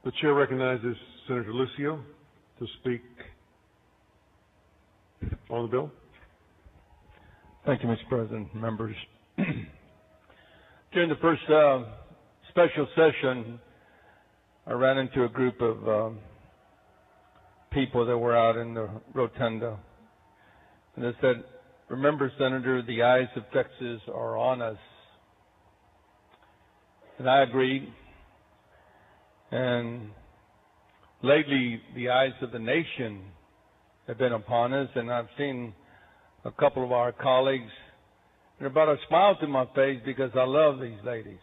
The chair recognizes Senator Lucio to speak on the bill. Thank you, Mr. President, members. During the first special session, I ran into a group of people that were out in the rotunda, and they said, "Remember, Senator, the eyes of Texas are on us." And I agreed. And lately, the eyes of the nation have been upon us, and I've seen a couple of our colleagues, and they brought a smile to my face because I love these ladies.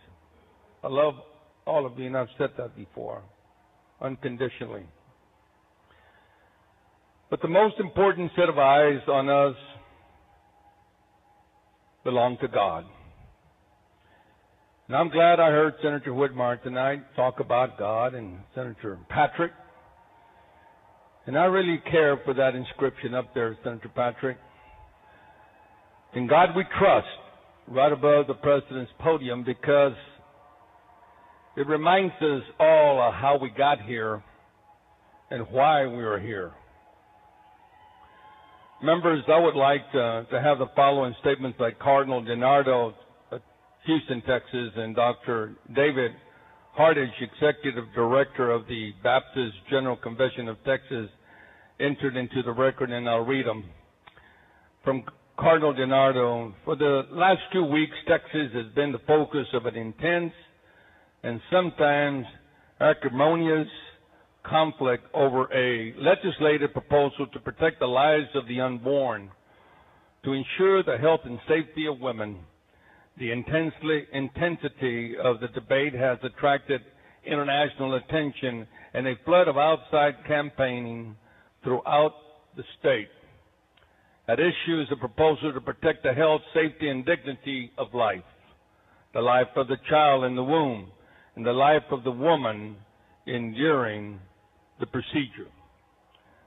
I love all of you, and I've said that before, unconditionally. But the most important set of eyes on us belong to God. And I'm glad I heard Senator Whitmire tonight talk about God and Senator Patrick. And I really care for that inscription up there, Senator Patrick. In God we trust, right above the President's podium, because it reminds us all of how we got here and why we are here. Members, I would like to have the following statements by Cardinal DiNardo, Houston, Texas, and Dr. David Hardage, Executive Director of the Baptist General Convention of Texas, entered into the record, and I'll read them. From Cardinal DiNardo: for the last 2 weeks, Texas has been the focus of an intense and sometimes acrimonious conflict over a legislative proposal to protect the lives of the unborn, to ensure the health and safety of women. The intensity of the debate has attracted international attention and a flood of outside campaigning throughout the state. At issue is a proposal to protect the health, safety, and dignity of life, the life of the child in the womb, and the life of the woman enduring the procedure.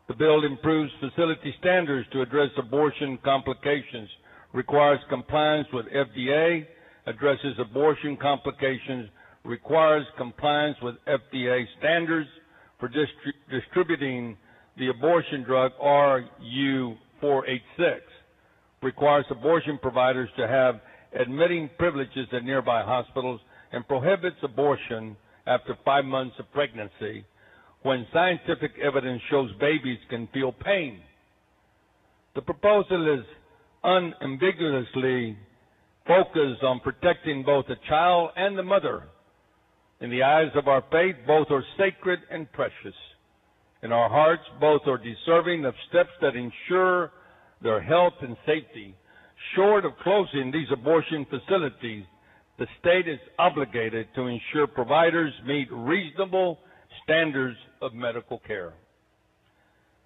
The bill improves facility standards to address abortion complications, requires compliance with FDA, addresses abortion complications, requires compliance with FDA standards for distributing the abortion drug RU486, requires abortion providers to have admitting privileges at nearby hospitals, and prohibits abortion after 5 months of pregnancy when scientific evidence shows babies can feel pain. The proposal is unambiguously focused on protecting both the child and the mother. In the eyes of our faith, both are sacred and precious. In our hearts, both are deserving of steps that ensure their health and safety. Short of closing these abortion facilities, the state is obligated to ensure providers meet reasonable standards of medical care.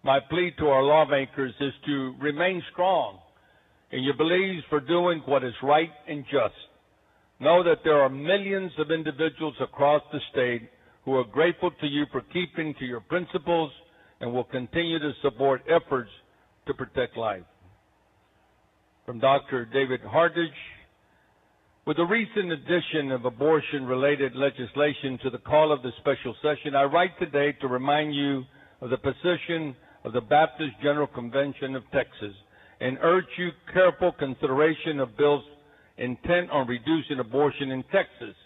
My plea to our lawmakers is to remain strong in your beliefs for doing what is right and just. Know that there are millions of individuals across the state who are grateful to you for keeping to your principles and will continue to support efforts to protect life. From Dr. David Hardage: with the recent addition of abortion-related legislation to the call of the special session, I write today to remind you of the position of the Baptist General Convention of Texas and urge you careful consideration of bills intent on reducing abortion in Texas.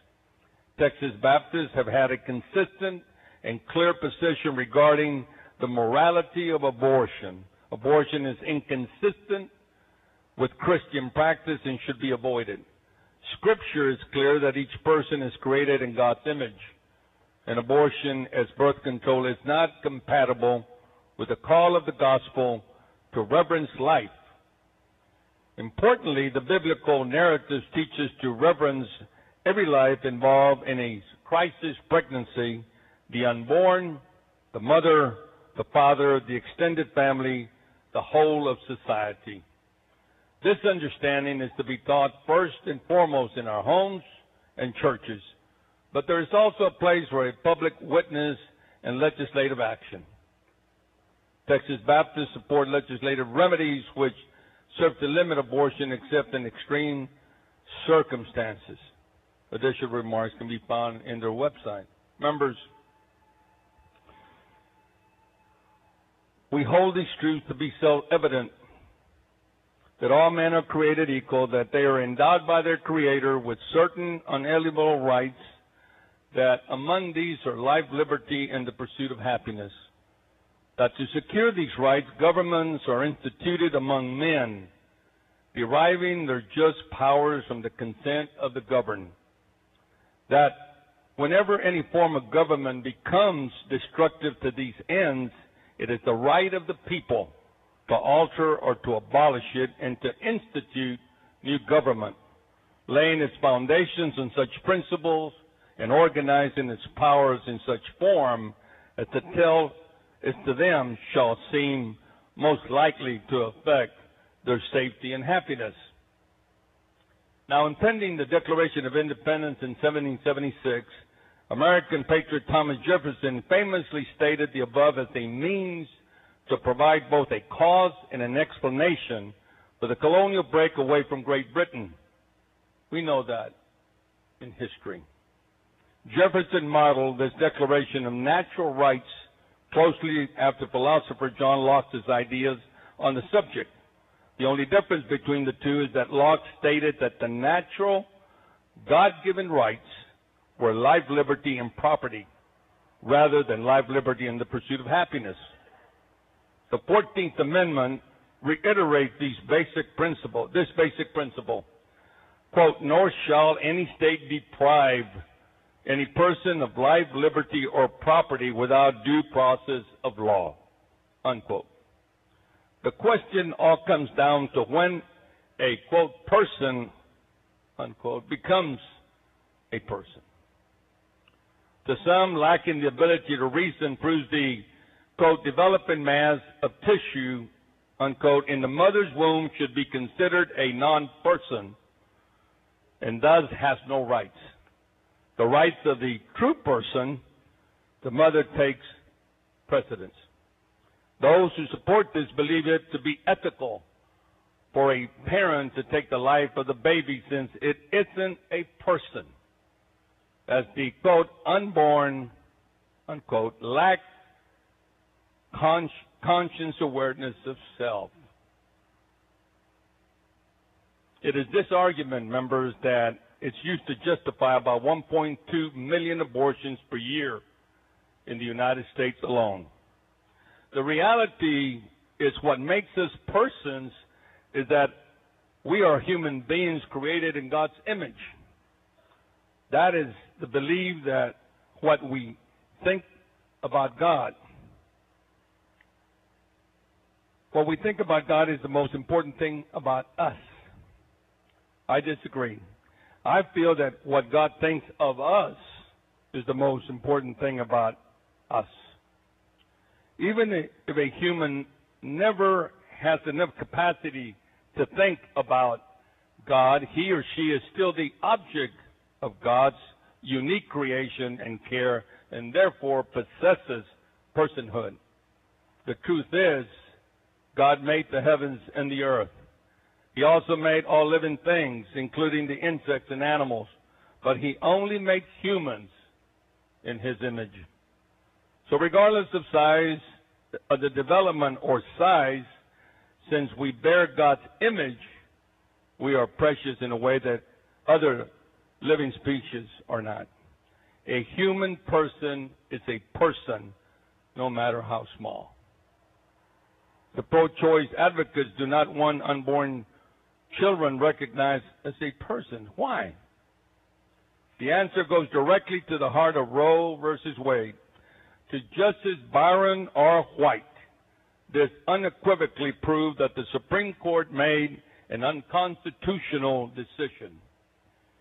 Texas Baptists have had a consistent and clear position regarding the morality of abortion. Abortion is inconsistent with Christian practice and should be avoided. Scripture is clear that each person is created in God's image, and abortion as birth control is not compatible with the call of the gospel to reverence life. Importantly, the biblical narratives teach us to reverence every life involved in a crisis pregnancy, the unborn, the mother, the father, the extended family, the whole of society. This understanding is to be taught first and foremost in our homes and churches, but there is also a place for a public witness and legislative action. Texas Baptists support legislative remedies which serve to limit abortion except in extreme circumstances. Additional remarks can be found in their website. Members, We hold these truths to be self-evident, that all men are created equal, that they are endowed by their Creator with certain unalienable rights, that among these are life, liberty, and the pursuit of happiness. That to secure these rights, governments are instituted among men, deriving their just powers from the consent of the governed. That whenever any form of government becomes destructive to these ends, it is the right of the people to alter or to abolish it and to institute new government, laying its foundations on such principles and organizing its powers in such form as to them shall seem most likely to affect their safety and happiness. Now, in penning the Declaration of Independence in 1776, American patriot Thomas Jefferson famously stated the above as a means to provide both a cause and an explanation for the colonial breakaway from Great Britain. We know that in history. Jefferson modeled this Declaration of Natural Rights closely after philosopher John Locke's ideas on the subject. The only difference between the two is that Locke stated that the natural, God-given rights were life, liberty, and property, rather than life, liberty, and the pursuit of happiness. The 14th Amendment reiterates this basic principle. Quote, nor shall any state deprive any person of life, liberty, or property without due process of law, unquote. The question all comes down to when a, quote, person, unquote, becomes a person. To some, lacking the ability to reason proves the, quote, developing mass of tissue, unquote, in the mother's womb should be considered a non-person and thus has no rights. The rights of the true person, the mother takes precedence. Those who support this believe it to be ethical for a parent to take the life of the baby since it isn't a person, as the, quote, unborn, unquote, lack conscious awareness of self. It is this argument, members, that it's used to justify about 1.2 million abortions per year in the United States alone. The reality is what makes us persons is that we are human beings created in God's image. That is the belief that what we think about God. What we think about God is the most important thing about us. I disagree. I feel that what God thinks of us is the most important thing about us. Even if a human never has enough capacity to think about God, he or she is still the object of God's unique creation and care, and therefore possesses personhood. The truth is, God made the heavens and the earth. He also made all living things, including the insects and animals, but he only makes humans in his image. So regardless of size, of the development or size, since we bear God's image, we are precious in a way that other living species are not. A human person is a person, no matter how small. The pro-choice advocates do not want unborn children recognized as a person. Why? The answer goes directly to the heart of Roe versus Wade. To Justice Byron R. White, this unequivocally proved that the Supreme Court made an unconstitutional decision.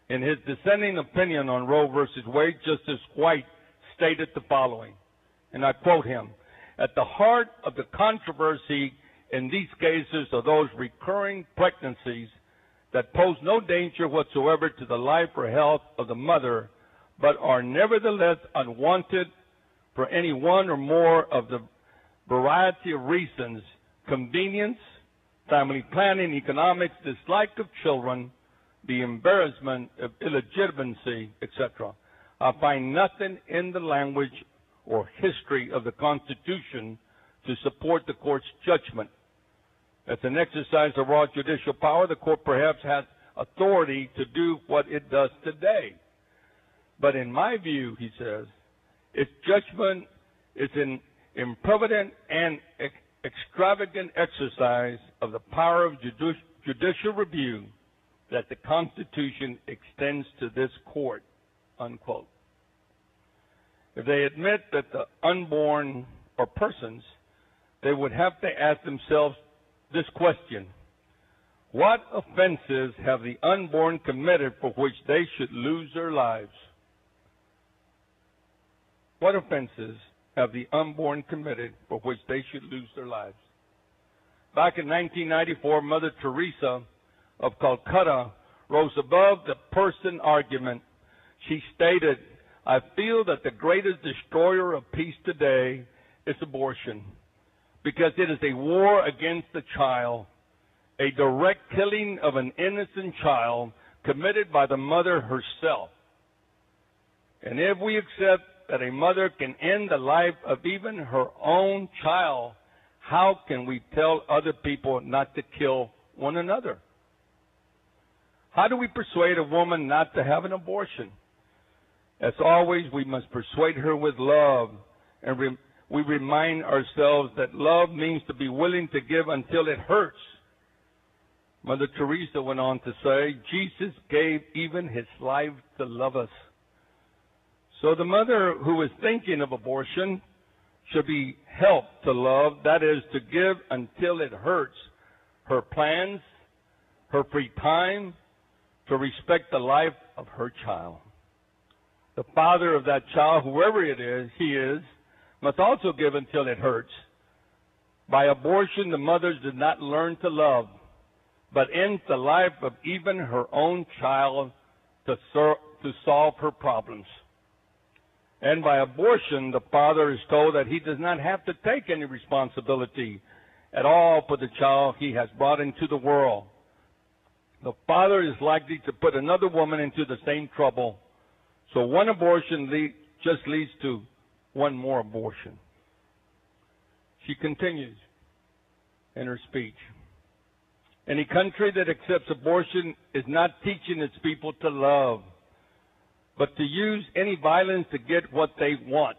In his dissenting opinion on Roe versus Wade, Justice White stated the following, and I quote him, "At the heart of the controversy in these cases are those recurring pregnancies that pose no danger whatsoever to the life or health of the mother, but are nevertheless unwanted for any one or more of the variety of reasons: convenience, family planning, economics, dislike of children, the embarrassment of illegitimacy, etc. I find nothing in the language or history of the Constitution to support the court's judgment. As an exercise of raw judicial power, the court perhaps has authority to do what it does today. But in my view, he says, its judgment is an improvident and extravagant exercise of the power of judicial review that the Constitution extends to this court, unquote. If they admit that the unborn are persons, they would have to ask themselves this question: what offenses have the unborn committed for which they should lose their lives? What offenses have the unborn committed for which they should lose their lives? Back in 1994, Mother Teresa of Calcutta rose above the person argument. She stated, "I feel that the greatest destroyer of peace today is abortion, because it is a war against the child, a direct killing of an innocent child committed by the mother herself. And if we accept that a mother can end the life of even her own child, how can we tell other people not to kill one another? How do we persuade a woman not to have an abortion? As always, we must persuade her with love, and we remind ourselves that love means to be willing to give until it hurts." Mother Teresa went on to say, "Jesus gave even his life to love us." So the mother who is thinking of abortion should be helped to love, that is, to give until it hurts, her plans, her free time, to respect the life of her child. The father of that child, whoever it is, he is, must also give until it hurts. By abortion, the mother did not learn to love, but ends the life of even her own child to solve her problems. And by abortion, the father is told that he does not have to take any responsibility at all for the child he has brought into the world. The father is likely to put another woman into the same trouble. So one abortion just leads to one more abortion. She continues in her speech. Any country that accepts abortion is not teaching its people to love, but to use any violence to get what they want.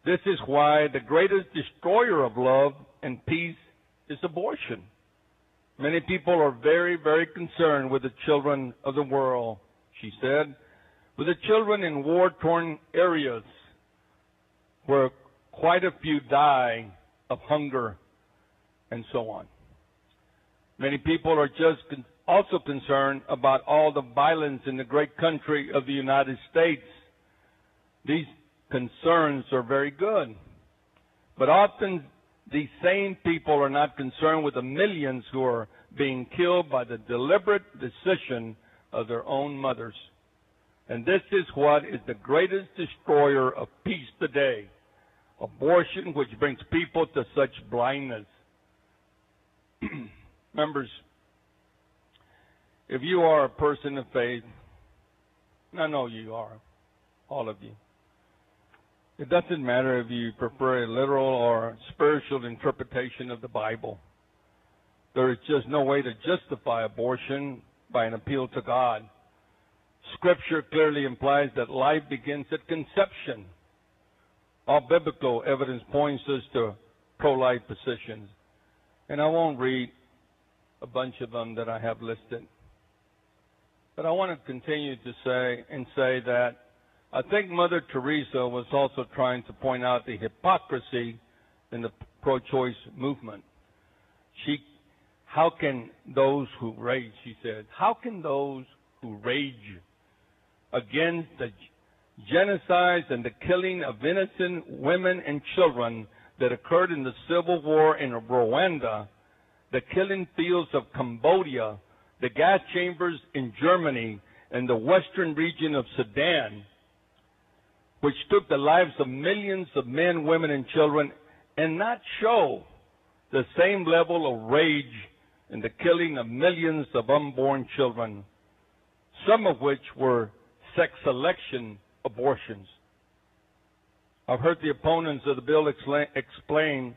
This is why the greatest destroyer of love and peace is abortion. Many people are very, very concerned with the children of the world, she said, with the children in war-torn areas where quite a few die of hunger and so on. Many people are just also concerned about all the violence in the great country of the United States. These concerns are very good, but often these same people are not concerned with the millions who are being killed by the deliberate decision of their own mothers. And this is what is the greatest destroyer of peace today: abortion, which brings people to such blindness. Members, if you are a person of faith, and I know you are, all of you, it doesn't matter if you prefer a literal or spiritual interpretation of the Bible. There is just no way to justify abortion by an appeal to God. Scripture clearly implies that life begins at conception. All biblical evidence points us to pro-life positions. And I won't read a bunch of them that I have listed. But I want to continue to say that I think Mother Teresa was also trying to point out the hypocrisy in the pro-choice movement. How can those who rage, she said, how can those who rage against the genocides and the killing of innocent women and children that occurred in the civil war in Rwanda, the killing fields of Cambodia, the gas chambers in Germany, and the western region of Sudan, which took the lives of millions of men, women, and children, and not show the same level of rage in the killing of millions of unborn children, some of which were sex selection abortions. I've heard the opponents of the bill explain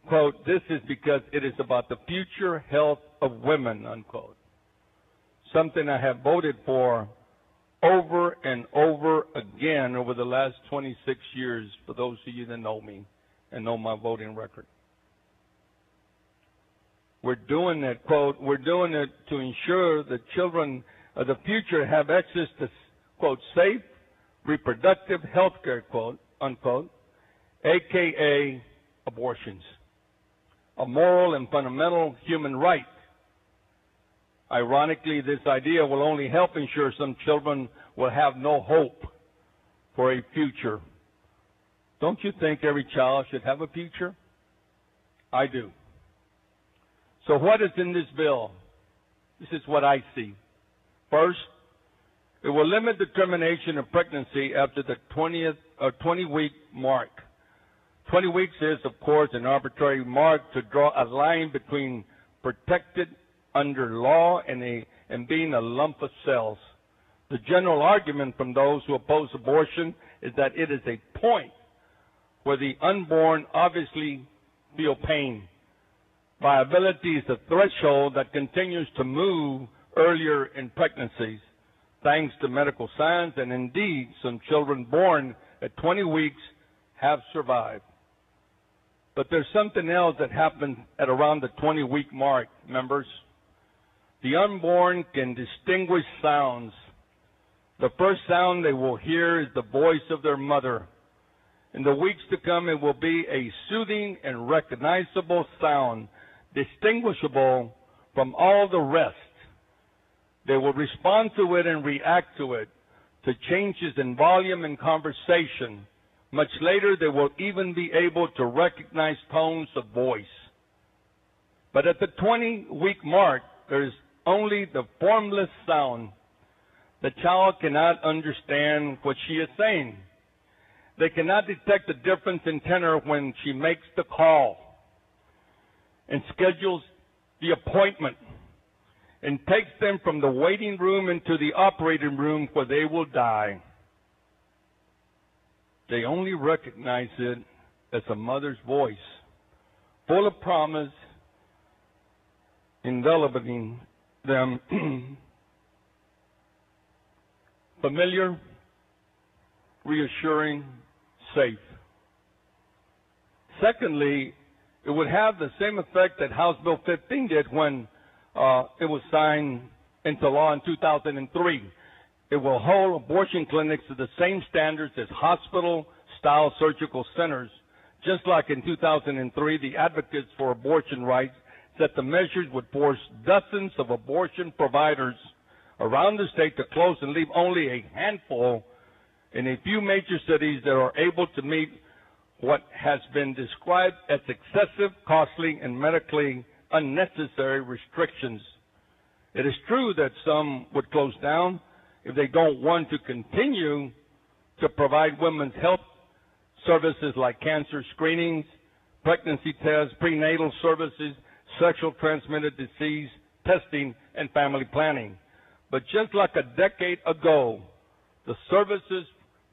quote, this is because it is about the future health of women, unquote. Something I have voted for over and over again over the last 26 years, for those of you that know me and know my voting record. We're doing it, quote, we're doing it to ensure the children of the future have access to, quote, safe reproductive health care, quote, unquote, a.k.a. abortions, a moral and fundamental human right. Ironically, this idea will only help ensure some children will have no hope for a future. Don't you think every child should have a future? I do. So what is in this bill? This is what I see. First, it will limit the termination of pregnancy after the 20-week mark. 20 weeks is, of course, an arbitrary mark to draw a line between protected under law and being a lump of cells. The general argument from those who oppose abortion is that it is a point where the unborn obviously feel pain. Viability is a threshold that continues to move earlier in pregnancies, thanks to medical science, and indeed, some children born at 20 weeks have survived. But there's something else that happens at around the 20-week mark, members. The unborn can distinguish sounds. The first sound they will hear is the voice of their mother. In the weeks to come, it will be a soothing and recognizable sound, distinguishable from all the rest. They will respond to it and react to it, to changes in volume and conversation. Much later, they will even be able to recognize tones of voice. But at the 20-week mark, there is only the formless sound. The child cannot understand what she is saying. They cannot detect the difference in tenor when she makes the call and schedules the appointment and takes them from the waiting room into the operating room where they will die. They only recognize it as a mother's voice, full of promise, enveloping them, familiar, reassuring, safe. Secondly, it would have the same effect that House Bill 15 did when it was signed into law in 2003. It will hold abortion clinics to the same standards as hospital-style surgical centers. Just like in 2003, the advocates for abortion rights said the measures would force dozens of abortion providers around the state to close and leave only a handful in a few major cities that are able to meet what has been described as excessive, costly, and medically unnecessary restrictions. It is true that some would close down if they don't want to continue to provide women's health services like cancer screenings, pregnancy tests, prenatal services, sexual transmitted disease testing, and family planning. But just like a decade ago, the services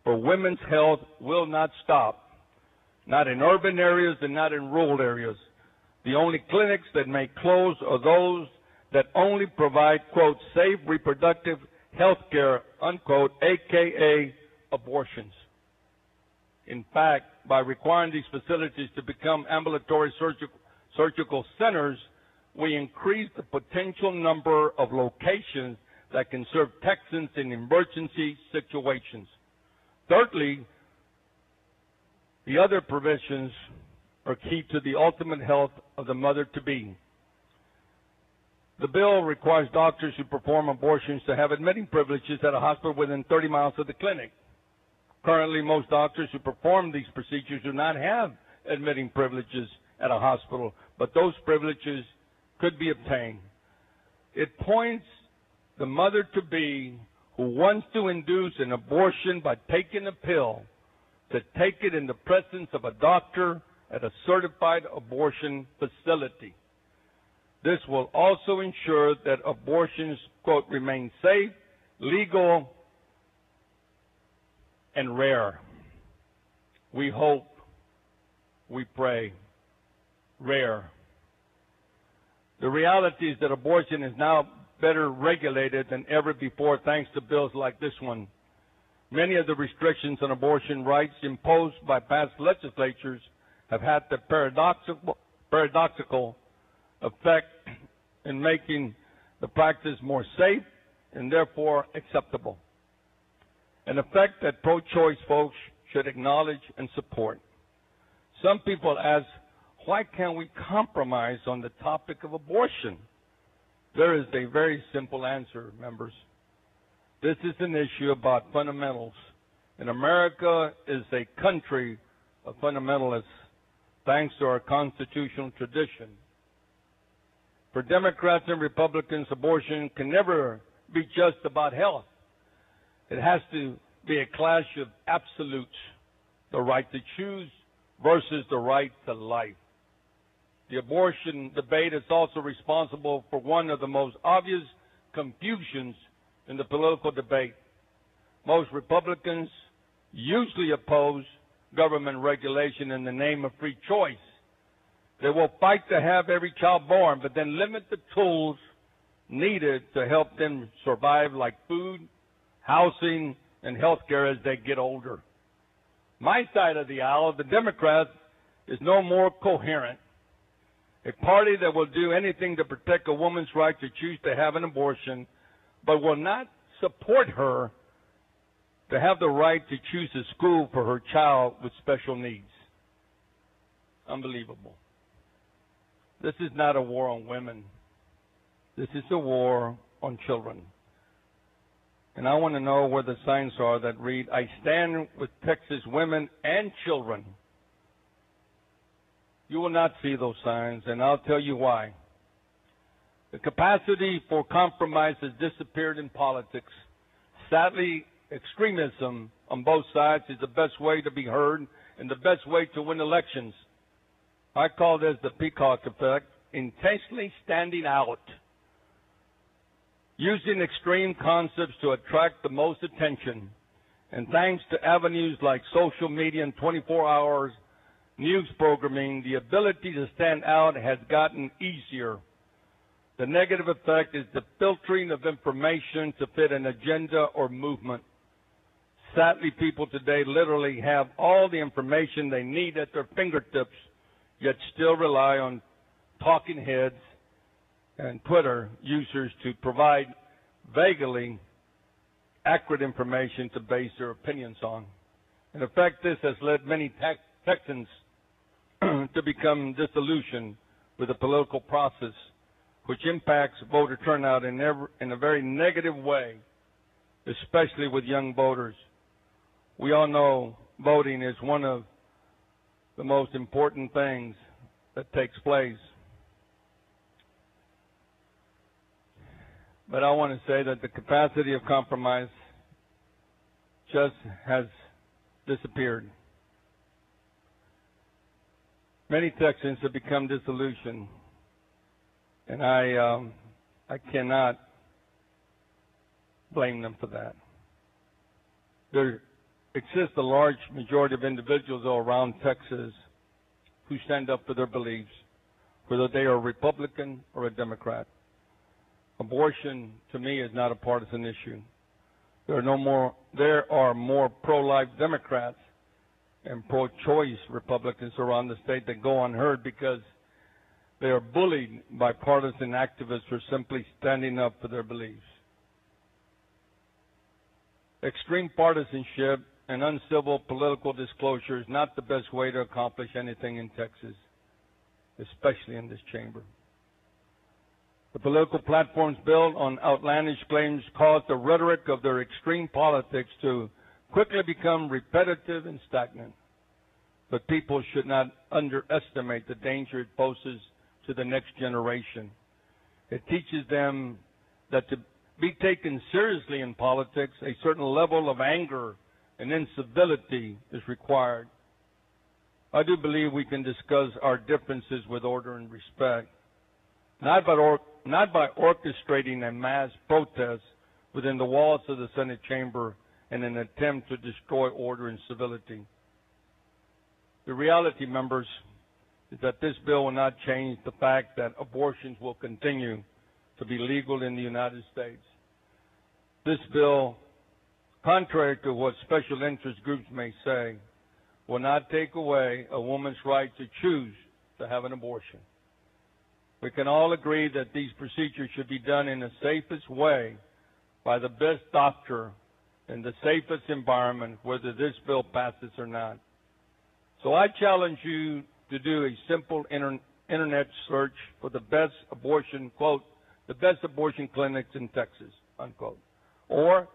for women's health will not stop. Not in urban areas and not in rural areas. The only clinics that may close are those that only provide, quote, safe reproductive health care, unquote, a.k.a. abortions. In fact, by requiring these facilities to become ambulatory surgical centers, we increase the potential number of locations that can serve Texans in emergency situations. Thirdly, the other provisions are key to the ultimate health of the mother-to-be. The bill requires doctors who perform abortions to have admitting privileges at a hospital within 30 miles of the clinic. Currently, most doctors who perform these procedures do not have admitting privileges at a hospital, but those privileges could be obtained. It points the mother-to-be who wants to induce an abortion by taking a pill to take it in the presence of a doctor at a certified abortion facility. This will also ensure that abortions, quote, remain safe, legal, and rare. We hope, we pray, rare. The reality is that abortion is now better regulated than ever before thanks to bills like this one. Many of the restrictions on abortion rights imposed by past legislatures have had the paradoxical effect in making the practice more safe and therefore acceptable. An effect that pro-choice folks should acknowledge and support. Some people ask, why can't we compromise on the topic of abortion? There is a very simple answer, members. This is an issue about fundamentals, and America is a country of fundamentalists, thanks to our constitutional tradition. For Democrats and Republicans, abortion can never be just about health. It has to be a clash of absolutes, the right to choose versus the right to life. The abortion debate is also responsible for one of the most obvious confusions in the political debate. Most Republicans usually oppose government regulation in the name of free choice. They will fight to have every child born, but then limit the tools needed to help them survive, like food, housing, and health care as they get older. My side of the aisle, the Democrats, is no more coherent. A party that will do anything to protect a woman's right to choose to have an abortion, but will not support her to have the right to choose a school for her child with special needs. Unbelievable. This is not a war on women. This is a war on children. And I want to know where the signs are that read, I stand with Texas women and children. You will not see those signs, and I'll tell you why. The capacity for compromise has disappeared in politics. Sadly, extremism on both sides is the best way to be heard and the best way to win elections. I call this the peacock effect, intentionally standing out, using extreme concepts to attract the most attention. And thanks to avenues like social media and 24 hours news programming, the ability to stand out has gotten easier. The negative effect is the filtering of information to fit an agenda or movement. Sadly, people today literally have all the information they need at their fingertips, yet still rely on talking heads and Twitter users to provide vaguely accurate information to base their opinions on. In effect, this has led many Texans to become disillusioned with the political process, which impacts voter turnout in a very negative way, especially with young voters. We all know voting is one of the most important things that takes place. But I want to say that the capacity of compromise just has disappeared. Many Texans have become disillusioned, and I cannot blame them for that. There exists a large majority of individuals all around Texas who stand up for their beliefs, whether they are Republican or a Democrat. Abortion, to me, is not a partisan issue. There are more pro-life Democrats and pro-choice Republicans around the state that go unheard because they are bullied by partisan activists for simply standing up for their beliefs. Extreme partisanship and uncivil political disclosure is not the best way to accomplish anything in Texas, especially in this chamber. The political platforms built on outlandish claims cause the rhetoric of their extreme politics to quickly become repetitive and stagnant. But people should not underestimate the danger it poses to the next generation. It teaches them that to be taken seriously in politics, a certain level of anger and incivility is required. I do believe we can discuss our differences with order and respect, not by orchestrating a mass protest within the walls of the Senate chamber in an attempt to destroy order and civility. The reality, members, is that this bill will not change the fact that abortions will continue to be legal in the United States. This bill, contrary to what special interest groups may say, will not take away a woman's right to choose to have an abortion. We can all agree that these procedures should be done in the safest way by the best doctor in the safest environment, whether this bill passes or not. So I challenge you to do a simple internet search for the best abortion, quote, the best abortion clinics in Texas, unquote. Or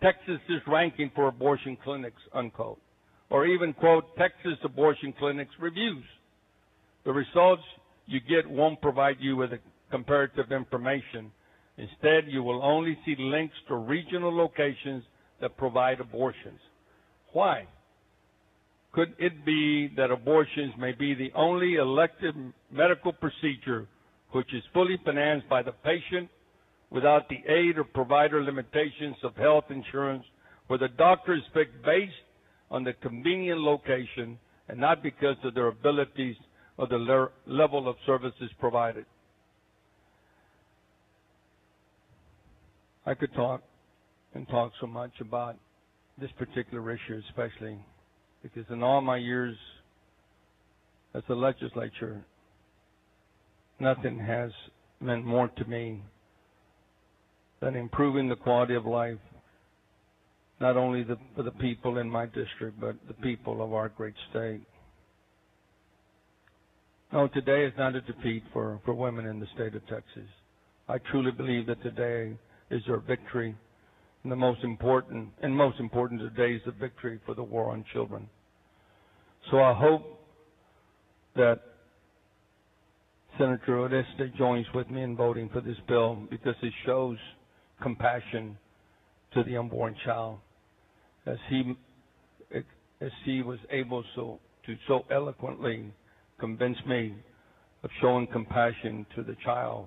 Texas's ranking for abortion clinics, unquote. Or even, quote, Texas abortion clinics reviews. The results you get won't provide you with a comparative information. Instead, you will only see links to regional locations that provide abortions. Why? Could it be that abortions may be the only elective medical procedure which is fully financed by the patient without the aid or provider limitations of health insurance, where the doctor is picked based on the convenient location and not because of their abilities or the level of services provided? I could talk and talk so much about this particular issue, especially because in all my years as a legislature, nothing has meant more to me than improving the quality of life, not only for the people in my district, but the people of our great state. No, today is not a defeat for women in the state of Texas. I truly believe that today is their victory, and most important today is the victory for the war on children. So I hope that Senator Oreste joins with me in voting for this bill, because it shows compassion to the unborn child, as he was able to so eloquently convince me of showing compassion to the child.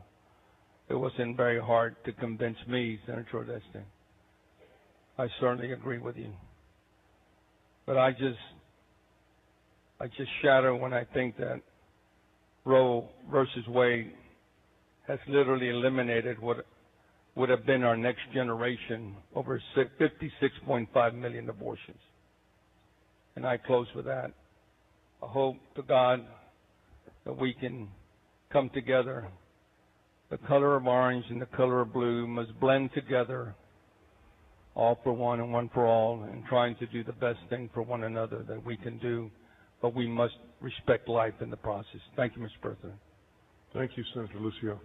It wasn't very hard to convince me, Senator Oreste. I certainly agree with you. But I just shudder when I think that Roe versus Wade has literally eliminated what would have been our next generation, over 56.5 million abortions. And I close with that. I hope to God that we can come together. The color of orange and the color of blue must blend together, all for one and one for all, and trying to do the best thing for one another that we can do, but we must respect life in the process. Thank you, Mr. President. Thank you, Senator Lucio.